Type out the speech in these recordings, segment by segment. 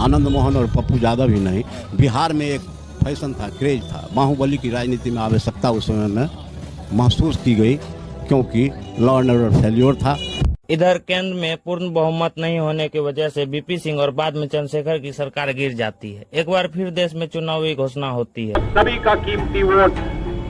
आनंद मोहन और पप्पू यादव ही नहीं, बिहार में एक फैशन था, क्रेज था। बाहुबली की राजनीति में आवश्यकता उस समय में महसूस की गई, क्योंकि लॉ एंड ऑर्डर फेल्योर था। इधर केंद्र में पूर्ण बहुमत नहीं होने की वजह से बीपी सिंह और बाद में चंद्रशेखर की सरकार गिर जाती है। एक बार फिर देश में चुनावी घोषणा होती है। सभी का कीमती वोट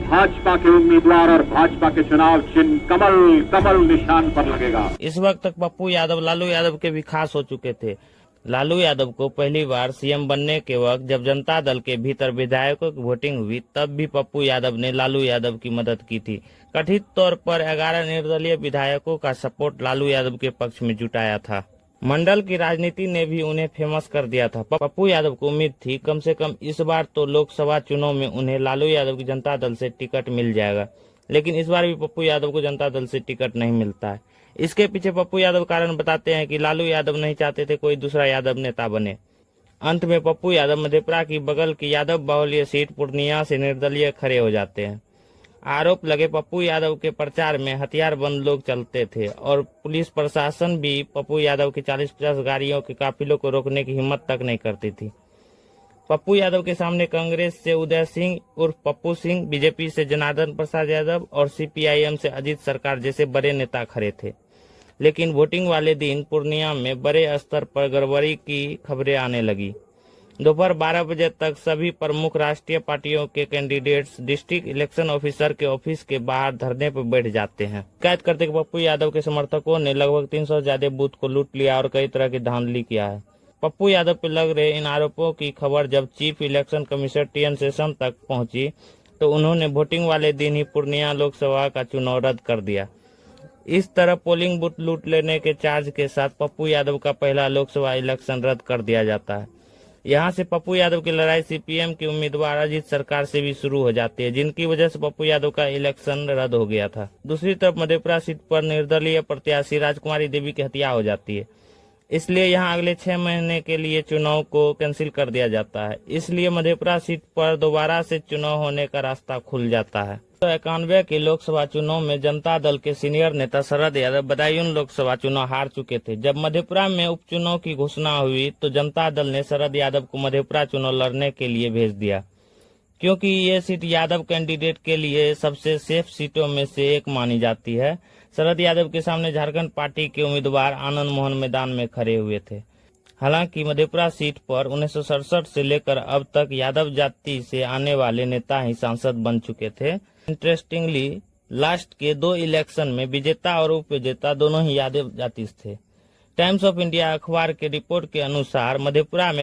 भाजपा के उम्मीदवार और भाजपा के चुनाव चिन्ह कमल निशान पर लगेगा। इस वक्त तक पप्पू यादव लालू यादव के भी खास हो चुके थे। लालू यादव को पहली बार सीएम बनने के वक्त जब जनता दल के भीतर विधायकों की वोटिंग हुई, तब भी पप्पू यादव ने लालू यादव की मदद की थी। कथित तौर पर 11 निर्दलीय विधायकों का सपोर्ट लालू यादव के पक्ष में जुटाया था। मंडल की राजनीति ने भी उन्हें फेमस कर दिया था। पप्पू यादव को उम्मीद थी कम से कम इस बार तो लोकसभा चुनाव में उन्हें लालू यादव की जनता दल से टिकट मिल जाएगा, लेकिन इस बार भी पप्पू यादव को जनता दल से टिकट नहीं मिलता है। इसके पीछे पप्पू यादव कारण बताते हैं कि लालू यादव नहीं चाहते थे कोई दूसरा यादव नेता बने। अंत में पप्पू यादव मधेपुरा की बगल की यादव बाहुल्य सीट पूर्णिया से निर्दलीय खड़े हो जाते हैं। आरोप लगे पप्पू यादव के प्रचार में हथियारबंद लोग चलते थे और पुलिस प्रशासन भी पप्पू यादव की 40-50 गाड़ियों के काफिलों को रोकने की हिम्मत तक नहीं करती थी। पप्पू यादव के सामने कांग्रेस से उदय सिंह उर्फ पप्पू सिंह, बीजेपी से जनार्दन प्रसाद यादव और सीपीआईएम से अजीत सरकार जैसे बड़े नेता खड़े थे। लेकिन वोटिंग वाले दिन पूर्णिया में बड़े स्तर पर गड़बड़ी की खबरें आने लगी। दोपहर 12 बजे तक सभी प्रमुख राष्ट्रीय पार्टियों के कैंडिडेट्स डिस्ट्रिक्ट इलेक्शन ऑफिसर के ऑफिस के बाहर धरने पर बैठ जाते हैं। शिकायत करते कि पप्पू यादव के समर्थकों ने लगभग 300 से ज्यादा बूथ को लूट लिया और कई तरह की धांधली किया है। पप्पू यादव पर लग रहे इन आरोपों की खबर जब chief election commissioner TN Seshan तक पहुंची, तो उन्होंने वोटिंग वाले दिन ही पूर्णिया लोकसभा का चुनाव रद्द कर दिया। इस तरह पोलिंग बूथ लूट लेने के चार्ज के साथ पप्पू यादव का पहला लोकसभा इलेक्शन रद्द कर दिया जाता है। यहाँ से पप्पू यादव की लड़ाई सीपीएम के उम्मीदवार अजीत सरकार से भी शुरू हो जाती है, जिनकी वजह से पप्पू यादव का इलेक्शन रद्द हो गया था। दूसरी तरफ मधेपुरा सीट पर निर्दलीय प्रत्याशी राजकुमारी देवी की हत्या हो जाती है, इसलिए यहाँ अगले 6 महीने के लिए चुनाव को कैंसिल कर दिया जाता है। इसलिए मधेपुरा सीट पर दोबारा से चुनाव होने का रास्ता खुल जाता है। 1991 के लोकसभा चुनाव में जनता दल के सीनियर नेता शरद यादव बदायूं लोकसभा चुनाव हार चुके थे। जब मधेपुरा में उपचुनाव की घोषणा हुई तो जनता दल ने शरद यादव को मधेपुरा चुनाव लड़ने के लिए भेज दिया, क्योंकि ये सीट यादव कैंडिडेट के लिए सबसे सेफ सीटों में से एक मानी जाती है। शरद यादव के सामने झारखंड पार्टी के उम्मीदवार आनंद मोहन मैदान में खड़े हुए थे। हालांकि मधेपुरा सीट पर 1967 से लेकर अब तक यादव जाति से आने वाले नेता ही सांसद बन चुके थे। इंटरेस्टिंगली लास्ट के 2 इलेक्शन में विजेता और उपविजेता दोनों ही यादव जाति थे। टाइम्स ऑफ इंडिया अखबार के रिपोर्ट के अनुसार मधेपुरा में